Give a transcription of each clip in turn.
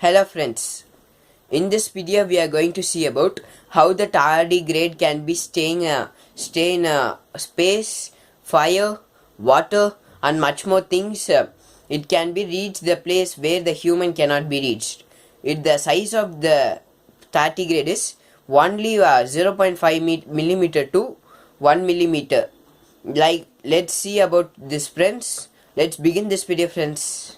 Hello friends, in this video we are going to see about how the tardigrade can be stay in space, fire, water and much more things. It can be reached the place where the human cannot be reached. The size of the tardigrade is only 0.5 millimeter to 1 millimeter. Let's see about this friends. Let's begin this video friends.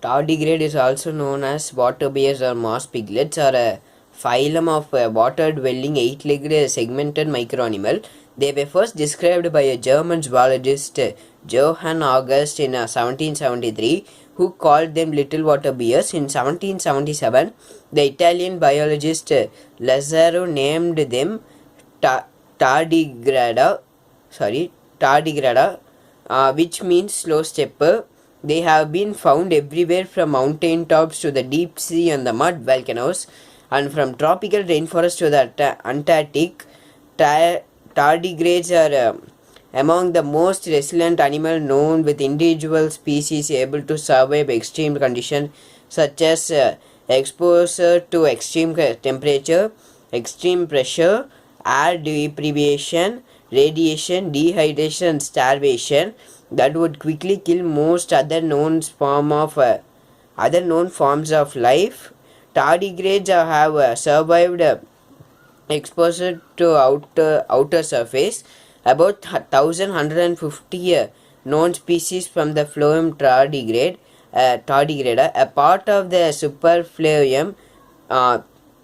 Tardigrade is also known as water bears or moss piglets, or a phylum of water-dwelling eight-legged segmented microanimal. They were first described by a German zoologist, Johann August, in 1773, who called them little water bears. In 1777, the Italian biologist Lazzaro named them Tardigrada, which means slow stepper. They have been found everywhere from mountain tops to the deep sea and the mud volcanoes, and from tropical rainforests to the Antarctic. Tardigrades are among the most resilient animals known, with individual species able to survive extreme conditions such as exposure to extreme temperature, extreme pressure, air deprivation, radiation, dehydration and starvation that would quickly kill most other known forms of life. Tardigrades have survived exposure to outer surface. About 1,150 known species from the phylum Tardigrade, a part of the superphylum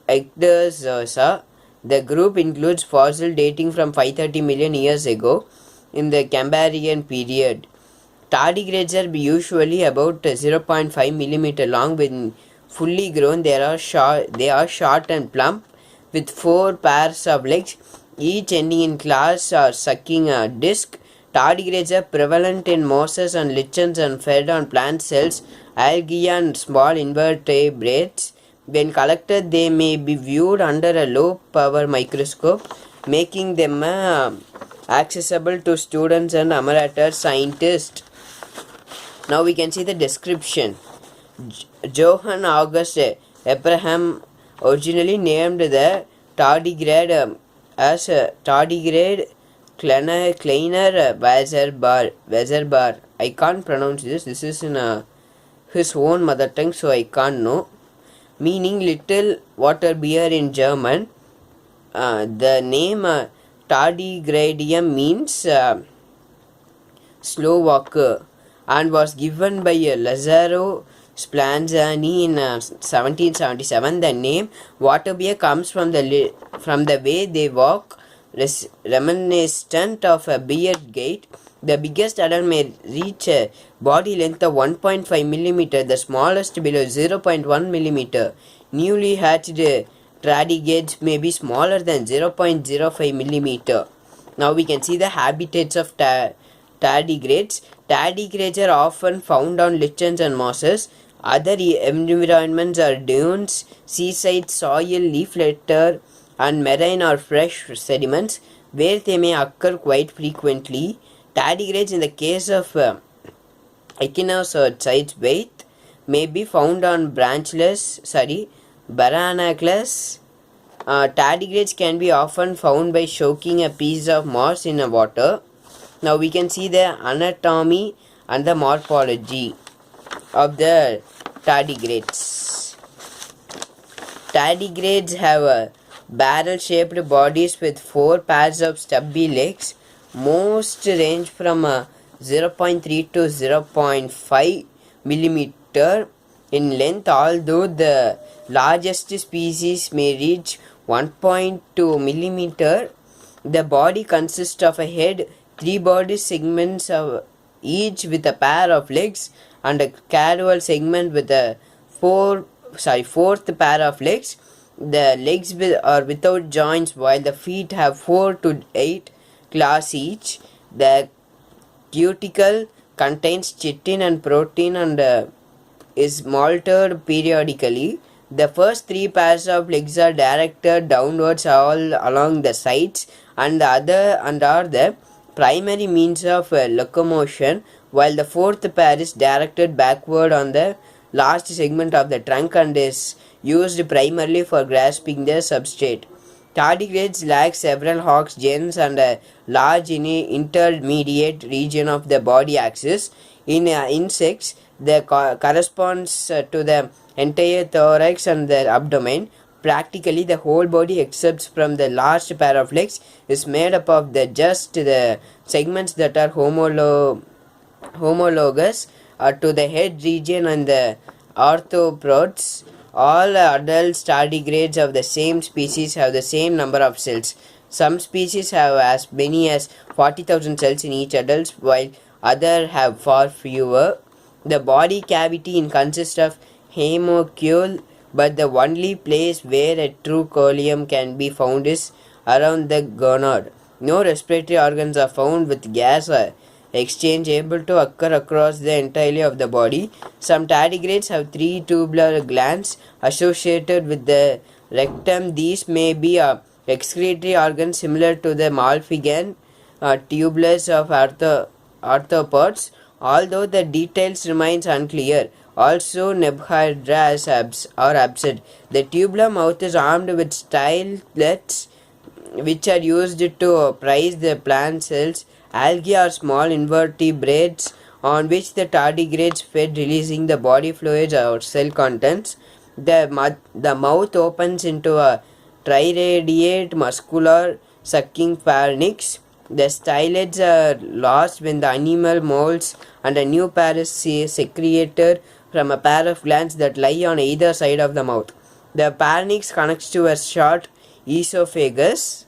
Ecdysozoa. The group includes fossils dating from 530 million years ago in the Cambrian period. Tardigrades are usually about 0.5 millimeter long. When fully grown, they are short and plump, with 4 pairs of legs, each ending in claws or sucking disc. Tardigrades are prevalent in mosses and lichens and fed on plant cells, algae and small invertebrates. When collected, they may be viewed under a low-power microscope, making them accessible to students and amateur scientists. Now we can see the description. Johann August Abraham originally named the tardigrade as Tardigrade kleiner Wasserbar. I can't pronounce this. This is in his own mother tongue, so I can't know. Meaning little water bear in German. The name Tardigradium means slow walker, and was given by Lazzaro Spallanzani in 1777. The name water bear comes from the way they walk, reminiscent of a bear gait. The biggest adult may reach a body length of 1.5 millimeter, the smallest below 0.1 millimeter. Newly hatched tardigrades may be smaller than 0.05 millimeter. Now we can see the habitats of tardigrades. Tardigrades are often found on lichens and mosses. Other environments are dunes, seaside soil, leaf litter, and marine or fresh sediments, where they may occur quite frequently. Tardigrades, in the case of equinox or sideweight, may be found on barnacles. Tardigrades can be often found by soaking a piece of moss in water. Now we can see the anatomy and the morphology of the tardigrades. Tardigrades have barrel-shaped bodies with 4 pairs of stubby legs. Most range from 0.3 to 0.5 millimeter in length, although the largest species may reach 1.2 millimeter. The body consists of a head, 3 body segments of each with a pair of legs, and a caudal segment with a fourth pair of legs. The legs are without joints, while the feet have 4 to 8 claws each. The cuticle contains chitin and protein and is molted periodically. The first 3 pairs of legs are directed downwards all along the sides and are the primary means of locomotion, while the fourth pair is directed backward on the last segment of the trunk and is used primarily for grasping the substrate. Tardigrades lack several hocks, gens, and a large intermediate region of the body axis. In insects, the corresponds to the entire thorax and the abdomen. Practically, the whole body, except from the last pair of legs, is made up of just the segments that are homologous to the head region and the arthropods. All adult tardigrades of the same species have the same number of cells. Some species have as many as 40,000 cells in each adult, while others have far fewer. The body cavity consists of hemocule, but the only place where a true coelom can be found is around the gonad. No respiratory organs are found with gas exchange able to occur across the entirety of the body. Some tardigrades have 3 tubular glands associated with the rectum. These may be excretory organs similar to the Malpighian tubulars of arthropods, although the details remains unclear. Also, nebhydras are absent. The tubular mouth is armed with stylets, which are used to prise the plant cells. Algae are small invertebrates on which the tardigrades fed, releasing the body fluids or cell contents. The mouth opens into a triradiate muscular sucking pharynx. The stylets are lost when the animal molts and a new pair is secreted from a pair of glands that lie on either side of the mouth. The pharynx connects to a short esophagus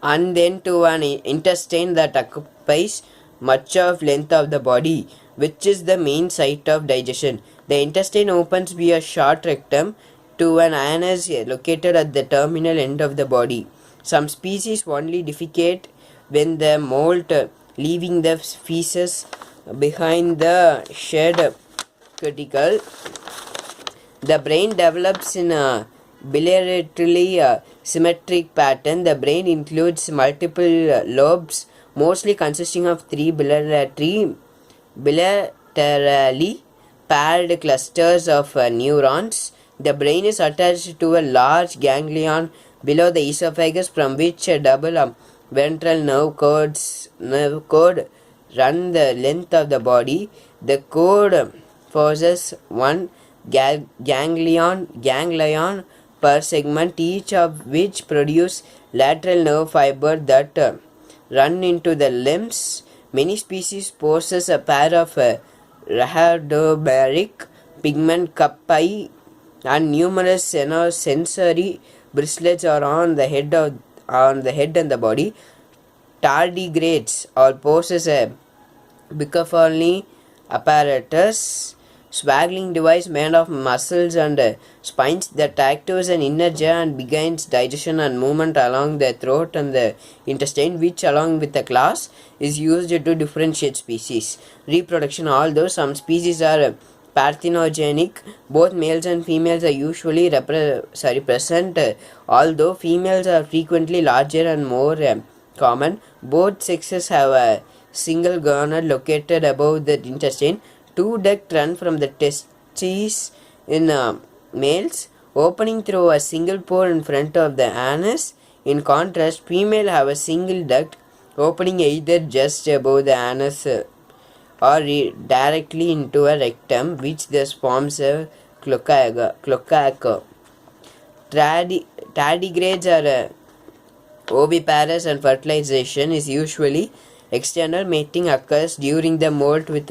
and then to an intestine that occupies much of length of the body, which is the main site of digestion. The intestine opens via short rectum to an anus located at the terminal end of the body. Some species only defecate when the molt, leaving the feces behind the shed cuticle. The brain develops in a bilaterally symmetric pattern. The brain includes multiple lobes, mostly consisting of 3 bilaterally paired clusters of neurons. The brain is attached to a large ganglion below the esophagus, from which a double ventral nerve cord run the length of the body. The cord possesses one ganglion per segment, each of which produce lateral nerve fiber that run into the limbs. Many species possess a pair of rhabdomeric pigment cupi, and numerous sensory bristlets are on the head and the body. Tardigrades all possess a bicaphony apparatus, swaggling device made of muscles and spines that activates an inner jaw and begins digestion and movement along the throat and the intestine, which along with the claws is used to differentiate species. Reproduction. Although some species are parthenogenic, both males and females are usually present, although females are frequently larger and more common. Both sexes have a single gonad located above the intestine. 2 ducts run from the testes in males, opening through a single pore in front of the anus. In contrast, females have a single duct opening either just above the anus or directly into a rectum, which thus forms a cloaca. Tardigrades are oviparous, and fertilization is usually external. Mating occurs during the molt, with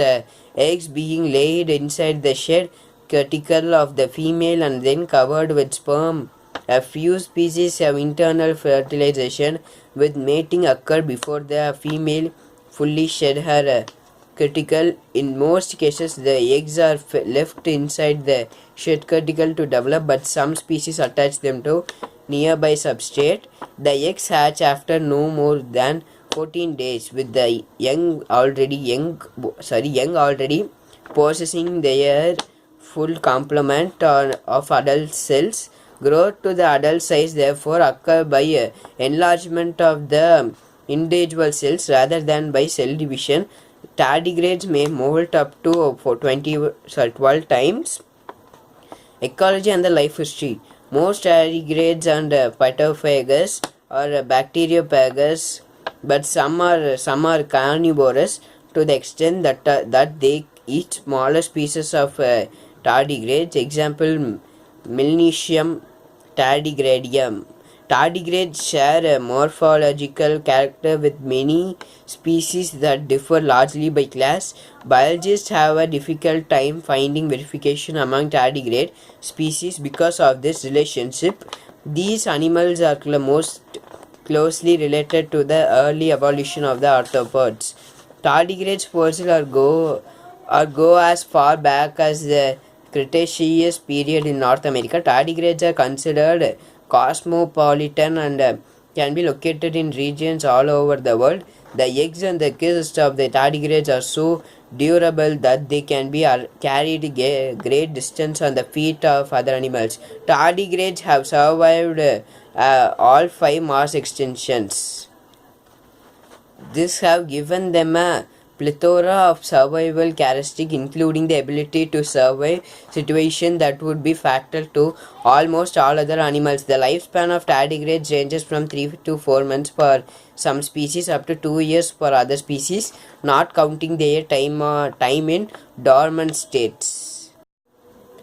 eggs being laid inside the shed cuticle of the female and then covered with sperm. A few species have internal fertilization, with mating occur before the female fully shed her critical. In most cases, the eggs are left inside the shed cuticle to develop, but some species attach them to nearby substrate. The eggs hatch after no more than 14 days, with the young already possessing their full complement of adult cells. Growth to the adult size therefore occur by enlargement of the individual cells rather than by cell division. Tardigrades may molt up to 12 times. Ecology and the life history. Most tardigrades and phytophagus or bacteriophagous, but some are carnivorous to the extent that they eat smaller species of tardigrades. Example: Milnicium tardigradium. Tardigrades share a morphological character with many species that differ largely by class. Biologists have a difficult time finding verification among tardigrade species because of this relationship. These animals are most closely related to the early evolution of the arthropods. Tardigrades fossils go as far back as the Cretaceous period in North America. Tardigrades are considered cosmopolitan and can be located in regions all over the world. The eggs and the gills of the tardigrades are so durable that they can be carried great distance on the feet of other animals. Tardigrades have survived all 5 mass extinctions. This have given them a plethora of survival characteristics, including the ability to survive situations that would be fatal to almost all other animals. The lifespan of tardigrades ranges from 3 to 4 months for some species up to 2 years for other species, not counting their time in dormant states.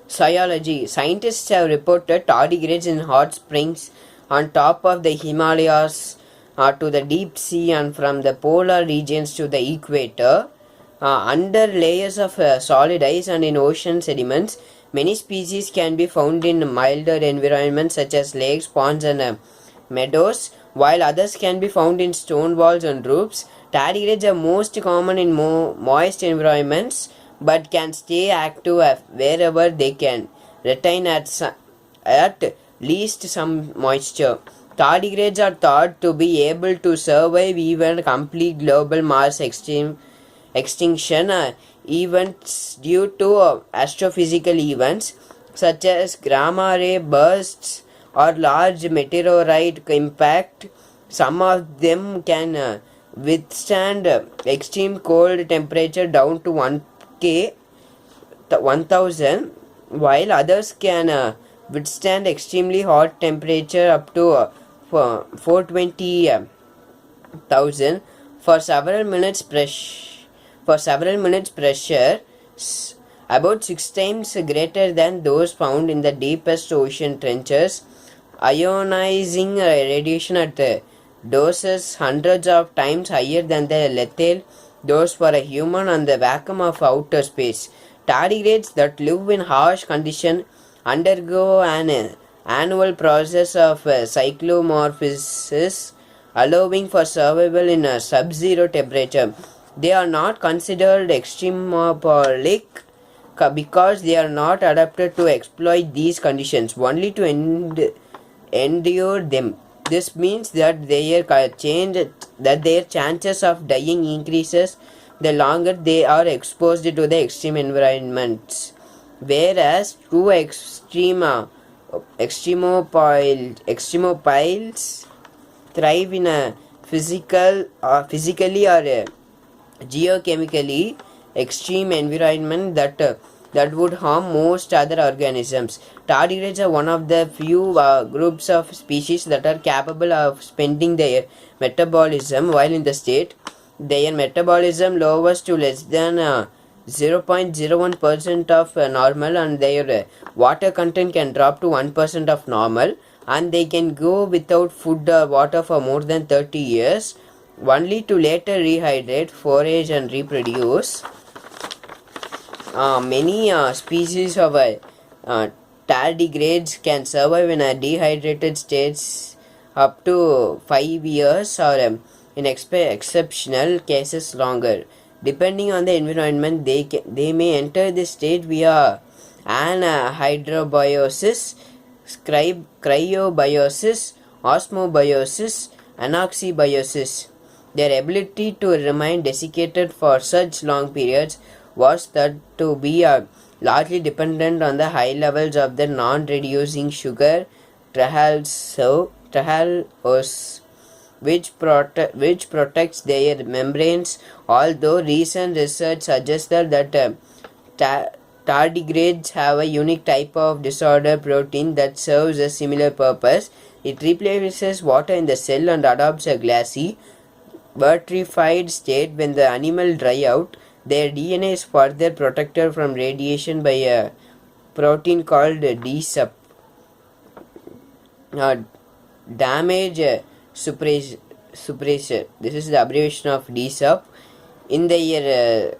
Zoology. Scientists have reported tardigrades in hot springs on top of the Himalayas to the deep sea and from the polar regions to the equator. Under layers of solid ice and in ocean sediments, many species can be found in milder environments such as lakes, ponds and meadows, while others can be found in stone walls and roofs. Tardigrades are most common in moist environments but can stay active wherever they can retain at least some moisture. Tardigrades are thought to be able to survive even complete global mass extinction events due to astrophysical events such as gamma ray bursts or large meteorite impact. Some of them can withstand extreme cold temperature down to 1000, while others can withstand extremely hot temperature up to 420,000 for several minutes pressure about 6 times greater than those found in the deepest ocean trenches. Ionizing radiation at doses hundreds of times higher than the lethal dose for a human and the vacuum of outer space. Tardigrades that live in harsh conditions undergo an annual process of cyclomorphosis, allowing for survival in a sub-zero temperature. They are not considered extremophilic because they are not adapted to exploit these conditions, only to endure them. This means that their chances of dying increases the longer they are exposed to the extreme environments, whereas true extremophiles thrive in a physically or geochemically extreme environment that would harm most other organisms. Tardigrades are one of the few groups of species that are capable of spending their metabolism while in the state. Their metabolism lowers to less than 0.01% of normal, and their water content can drop to 1% of normal, and they can go without food or water for more than 30 years, only to later rehydrate, forage and reproduce. Many species of tardigrades can survive in a dehydrated states up to 5 years or in exceptional cases longer. Depending on the environment, they may enter this state via anhydrobiosis, cryobiosis, osmobiosis, anoxybiosis. Their ability to remain desiccated for such long periods was thought to be largely dependent on the high levels of the non-reducing sugar trehalose, which protects their membranes, although recent research suggests that tardigrades have a unique type of disorder protein that serves a similar purpose. It replaces water in the cell and adopts a glassy, vitrified state when the animal dry out. Their DNA is further protected from radiation by a protein called DSUP, damage suppressor. This is the abbreviation of DSUP. In their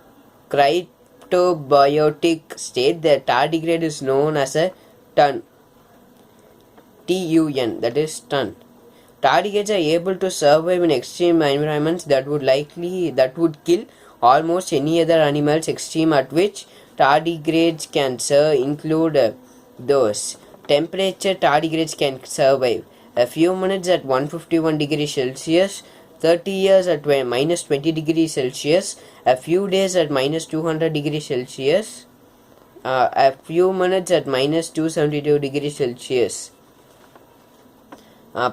cryptobiotic state, the tardigrade is known as a TUN. TUN, that is TUN. Tardigrades are able to survive in extreme environments that would kill almost any other animals. Extreme at which tardigrades can include those. Temperature tardigrades can survive a few minutes at 151 degrees Celsius, 30 years at minus 20 degrees Celsius, a few days at minus 200 degrees Celsius, a few minutes at minus 272 degrees Celsius.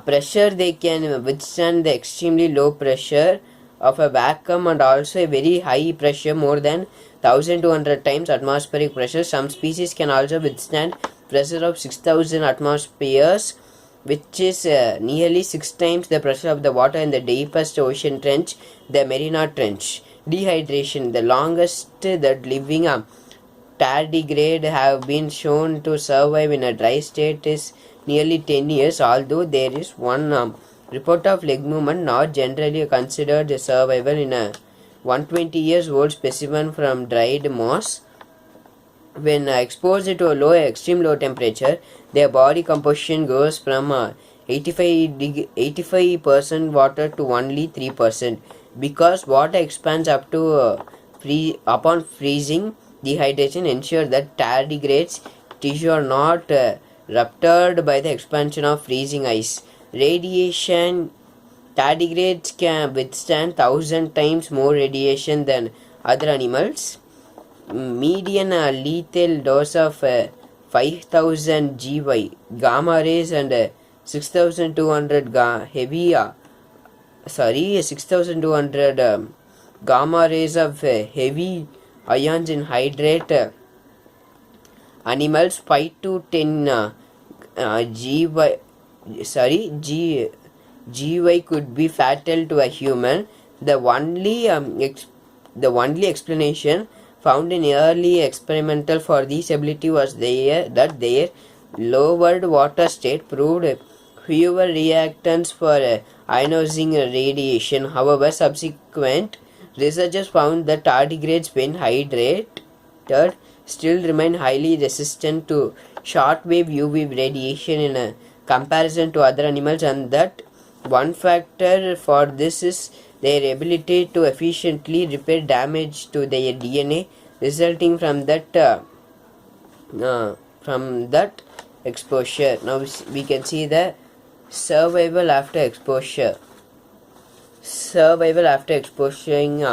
Pressure, they can withstand the extremely low pressure of a vacuum and also a very high pressure, more than 1200 times atmospheric pressure. Some species can also withstand pressure of 6000 atmospheres, which is nearly 6 times the pressure of the water in the deepest ocean trench, the Mariana Trench. Dehydration, the longest that living tardigrade have been shown to survive in a dry state is nearly 10 years, although there is one report of leg movement not generally considered a survival in a 120 years old specimen from dried moss. When exposed to a extreme low temperature, their body composition goes from 85% water to only 3%. Because water expands up to upon freezing, dehydration ensures that tardigrades tissue are not ruptured by the expansion of freezing ice. Radiation, tardigrades can withstand 1000 times more radiation than other animals. Median lethal dose of 5000 GY gamma rays and 6200 6200 gamma rays of heavy ions in hydrate animals. 5 to 10 GY could be fatal to a human. The only explanation found in early experimental for this ability was that their lowered water state proved fewer reactants for ionizing radiation. However, subsequent researchers found that tardigrades, when hydrated, still remain highly resistant to shortwave UV radiation in comparison to other animals, and that one factor for this is their ability to efficiently repair damage to their DNA resulting from that exposure. Now we can see the survival after exposure. Survival after exposing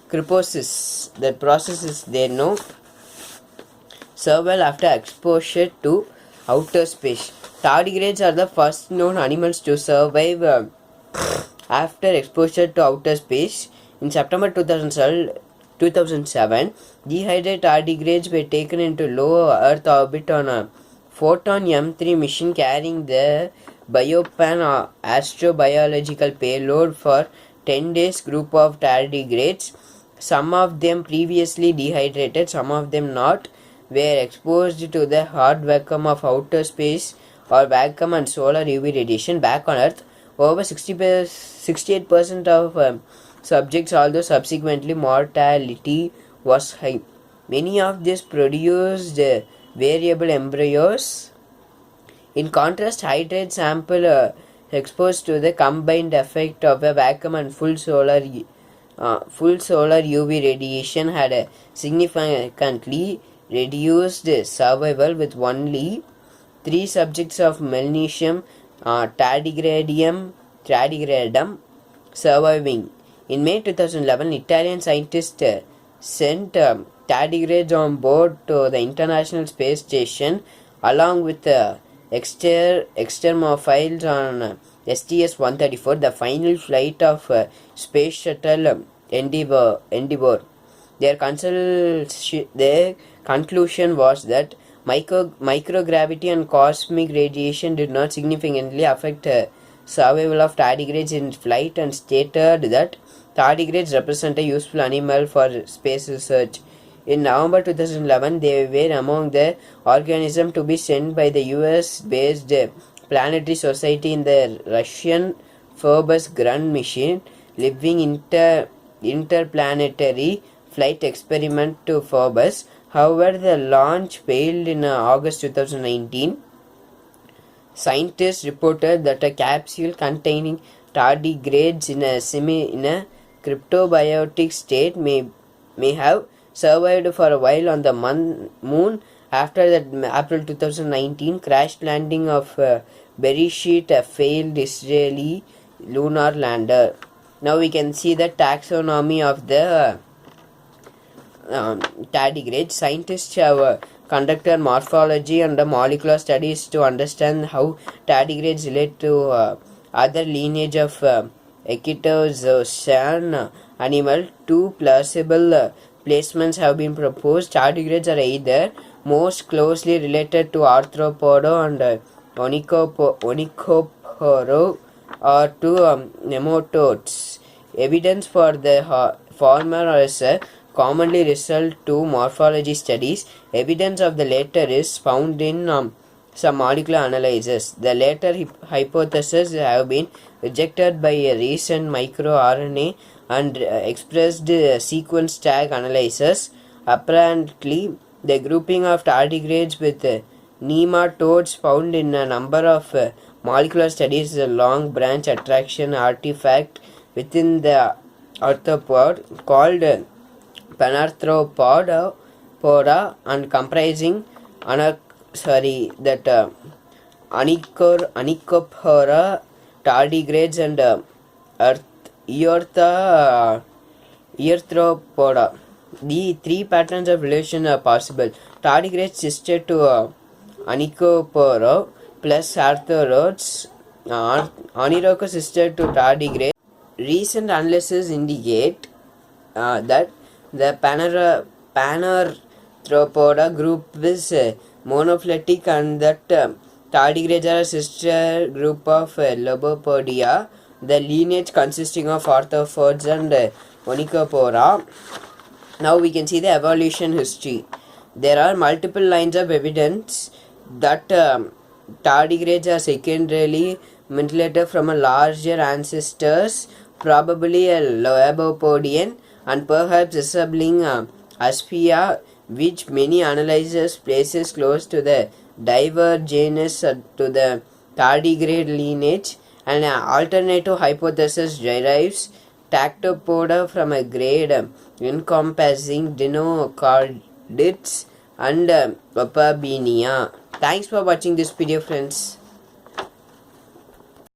cryptosis. That process is there. No survival after exposure to outer space. Tardigrades are the first known animals to survive after exposure to outer space. In September 2007, dehydrated tardigrades were taken into low Earth orbit on a Photon M3 mission carrying the Biopan astrobiological payload for 10 days. Group of tardigrades, some of them previously dehydrated, some of them not, were exposed to the hot vacuum of outer space or vacuum and solar UV radiation. Back on Earth, over 68% of subjects, although subsequently mortality was high. Many of these produced variable embryos. In contrast, hydrate sample exposed to the combined effect of a vacuum and full solar UV radiation had a significantly reduced survival, with only 3 subjects of Melanesium tardigradum surviving. In May 2011, Italian scientists sent tardigrades on board to the International Space Station along with externophiles on STS-134, the final flight of Space Shuttle Endeavour. Their conclusion was that microgravity and cosmic radiation did not significantly affect survival of tardigrades in flight, and stated that tardigrades represent a useful animal for space research. In November 2011, they were among the organisms to be sent by the US-based Planetary Society in the Russian Phobos Grand mission, living interplanetary flight experiment to Phobos. However, the launch failed in August 2019. Scientists reported that a capsule containing tardigrades in a cryptobiotic state may have survived for a while on the moon after the April 2019 crash landing of Bereshit, a failed Israeli lunar lander. Now we can see the taxonomy of the tardigrades. Scientists have conducted morphology and molecular studies to understand how tardigrades relate to other lineage of echinozoan animal. 2 plausible placements have been proposed. Tardigrades are either most closely related to arthropoda and onychoporo or to nematodes. Evidence for the former is commonly result to morphology studies. Evidence of the latter is found in some molecular analysis. The latter hypotheses have been rejected by a recent microRNA and expressed sequence tag analysis. Apparently, the grouping of tardigrades with nematodes found in a number of molecular studies is a long branch attraction artifact within the arthropod called Panarthropoda and comprising Onychopora, tardigrades and Earthropoda. The 3 patterns of relation are possible. Tardigrades sister to Onychopora plus arthropods, Onychopora sister to tardigrades. Recent analysis indicate that the Panarthropoda group is monophyletic and that tardigrades are a sister group of Lobopodia, the lineage consisting of arthropods and Onychopora. Now we can see the evolution history. There are multiple lines of evidence that tardigrades are secondarily mutilated from a larger ancestors, probably a Lobopodian, and perhaps resembling Aspia, which many analyzers places close to the diver genus to the tardigrade lineage. An alternative hypothesis derives Tactopoda from a grade encompassing Dinocardids and Opabinia. Thanks for watching this video, friends.